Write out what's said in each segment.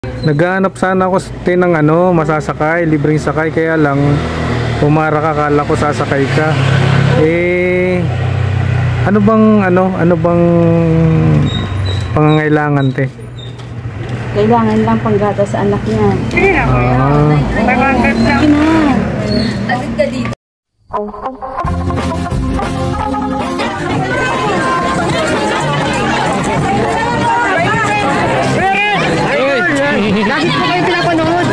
Naghahanap sana ako ng ano, masasakay, libreng sakay, kaya lang pumara ka, kala ko sasakay ka. Ano bang pangangailangan, te? Kailangan lang panggata sa anak niya. Nagbabanggap lang. Agad ka dito. Lagi po kayo pinapanood.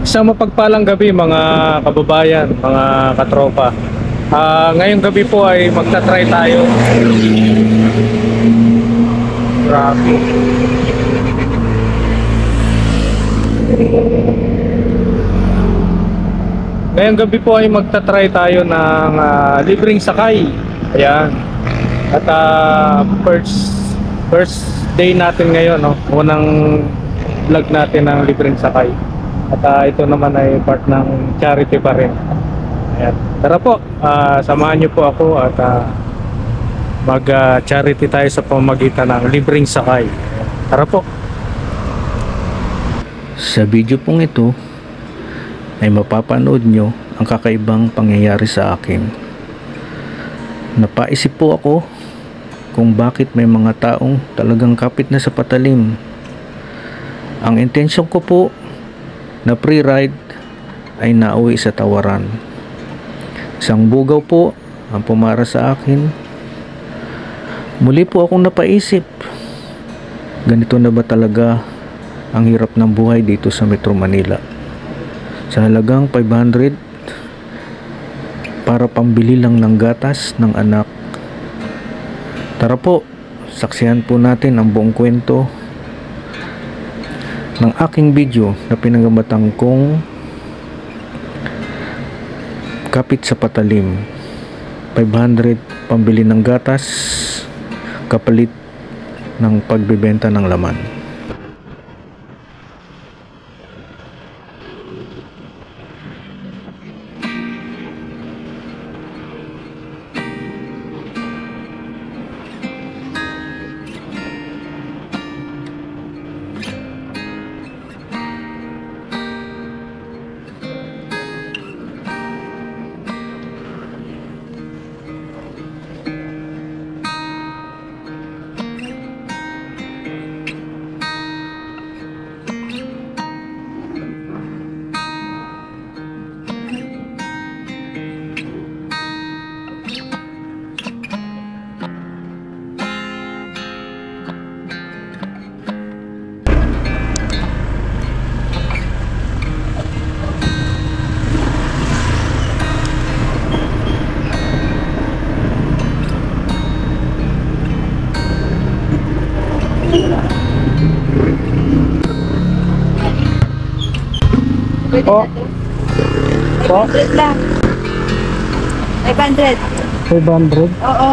Isang mapagpalang gabi mga kababayan, mga katropa. Ngayong gabi po ay magta-try tayo. Grabe. Ngayong gabi po ay magta-try tayo ng libreng sakay. Ayan. At first day natin ngayon, no? Unang vlog natin ng libreng sakay. At ito naman ay part ng charity pa rin. Ayan. Tara po, samahan niyo po ako at mag-charity tayo sa pamamagitan ng libreng sakay. Tara po. Sa video pong ito ay mapapanood nyo ang kakaibang pangyayari sa akin. Napaisip po ako kung bakit may mga taong talagang kapit na sa patalim. Ang intensyon ko po na pre-ride ay nauwi sa tawaran. Isang bugaw po ang pumara sa akin. Muli po akong napaisip, ganito na ba talaga ang hirap ng buhay dito sa Metro Manila? Sa halagang 500 para pambili lang ng gatas ng anak. Tara po, saksihan po natin ang buong kwento ng aking video na pinangamatang kong kapit sa patalim. 500 pambili ng gatas kapalit ng pagbebenta ng laman. Po. Po. 500 lang. 500. 500? Oo.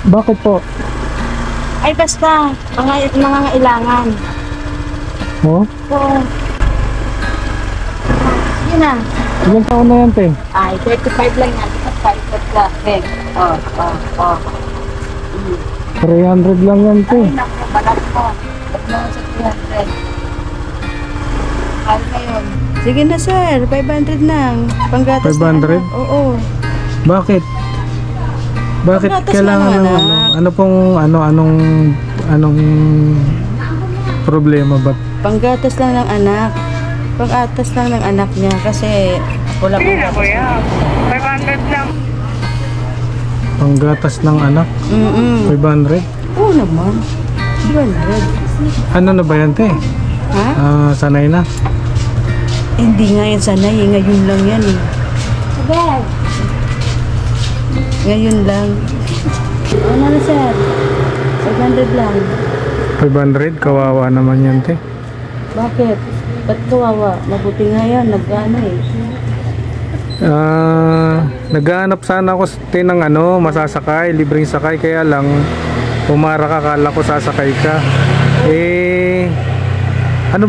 Bakit po? Ay basta, mga nangangailangan. Oh? Oo. Yun na. Ilang taon na yan, te? Ay, 35 lang yan. 35 lang. Ben. Oo. 300 lang yan, te. Ay, naku, balat mo. Ba't mo sa 300? Mahal ngayon. Sige na sir, 500 lang. Panggatas 500? na. Oo. Bakit? Bakit Panggatas kailangan lang, ng anak. ano pong anong problema ba? Panggatas lang ng anak. Pangatas lang ng anak niya kasi wala Hindi na kuya. 500 lang. Panggatas ng anak? 500? Oo naman. 200. Ano na ba yan, te? Ha? Sanay na. Hindi nga yan sanay. Ngayon lang yan eh. Sabay. Ngayon lang. Ano na sir? 500 lang. 500? Kawawa naman yan, te. Bakit? Ba't kawawa? Mabuti nga yan. Nag-ano eh. Naghahanap sana ako ng ano, masasakay, libreng sakay, kaya lang pumara ka, kala ko sasakay ka. Ano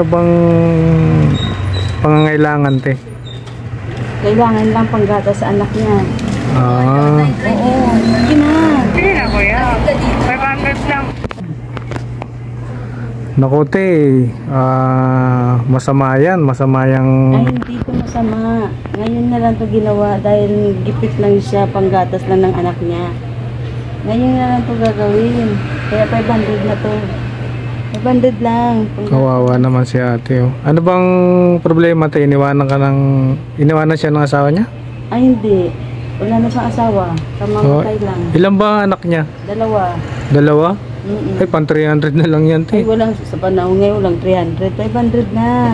bang pangangailangan, te? Kailangan lang panggata sa anak niya. Ah, Oo, sige na. Sige na, kuya. 500 lang. naku te, masama yan, masama Ay, yung... hindi ko masama. Ngayon na lang to ginawa dahil gipit lang siya, panggatas lang ng anak niya. Ngayon na lang to gagawin. Kaya 500 na to. 500 lang. Kawawa naman si ate. Oh. Ano bang problema te? Iniwanan siya ng asawa niya? Ay, hindi. Wala na siyang asawa. Kamamatay lang. Ilan ba anak niya? 2. Dalawa? Mm-mm. Ay, pan 300 na lang yan Ay, te. walang, sa panahon ngayon, walang 300. 500 na.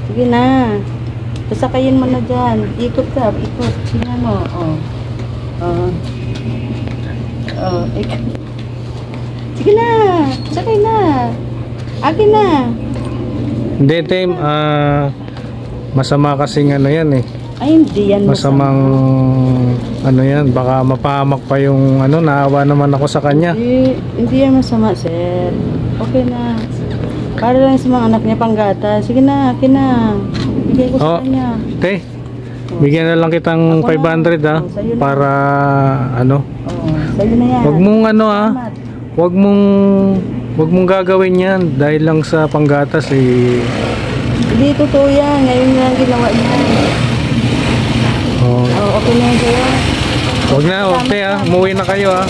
Sige na. Pasakayin mo na dyan. Ikot ka, ikot. Sige mo. Oh. Oh. Oh, ikot. Sige na. Sakay na. Akin na. Hindi te, masama kasing ano yan eh. Ay, hindi yan Masamang ano yan, baka mapahamak pa yung ano, naawa naman ako sa kanya. Hindi yan masama, sir. Okay na. Para lang sa mga anak niya panggata. Sige na, akin na. Bigay ko Oh. sa kanya. Te, bigyan na lang kitang Ako na. 500 ha, Oh, sa'yo na. para ano, Oh, sa'yo na yan. wag mong ano ha, Salamat. wag mong gagawin yan dahil lang sa panggatas eh. Hindi, totoo yan. Ngayon na lang ginawa niya. Oh, Oh, okay na yan sa'yo. wag na, oh, te ha, umuwi na kayo ha.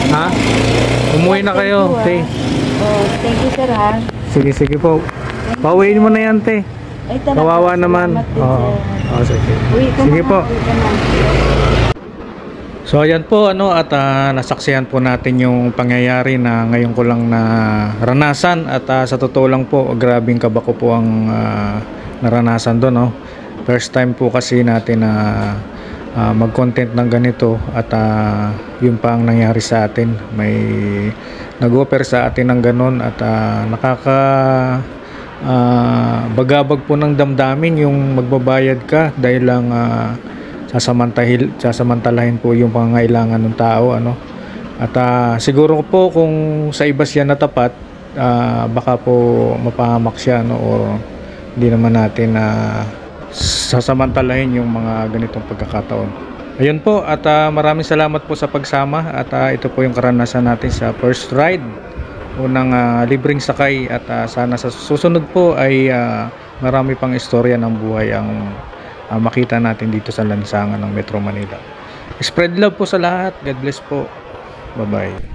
Ha? Umuwi na kayo, te. Oh, thank you, sir, ha. Sige po. Pauwiin mo na yan, te. Ay, talaga. Kawawa naman. Salamat din, Oo. sir. Oh, sige. Uwi ka Sige na, po. uwi ka na. So ayan po ano at nasaksihan po natin yung pangyayari na ngayon ko lang na ranasan at sa totoo lang po grabing kaba ko po ang naranasan doon no. First time po kasi natin na mag-content ng ganito at yun pa ang nangyari sa atin. May nag-offer sa atin ng ganon at nakaka bagabag po ng damdamin yung magbabayad ka dahil lang sasamantalahin po yung pangangailangan ng tao ano. At siguro po kung sa iba siya natapat baka po mapahamak siya no, o hindi naman natin sasamantalahin yung mga ganitong pagkakataon. Ayun po at maraming salamat po sa pagsama at ito po yung karanasan natin sa first ride unang libreng sakay at sana sa susunod po ay marami pang istorya ng buhay ang makita natin dito sa lansangan ng Metro Manila. Spread love po sa lahat. God bless po. Bye bye.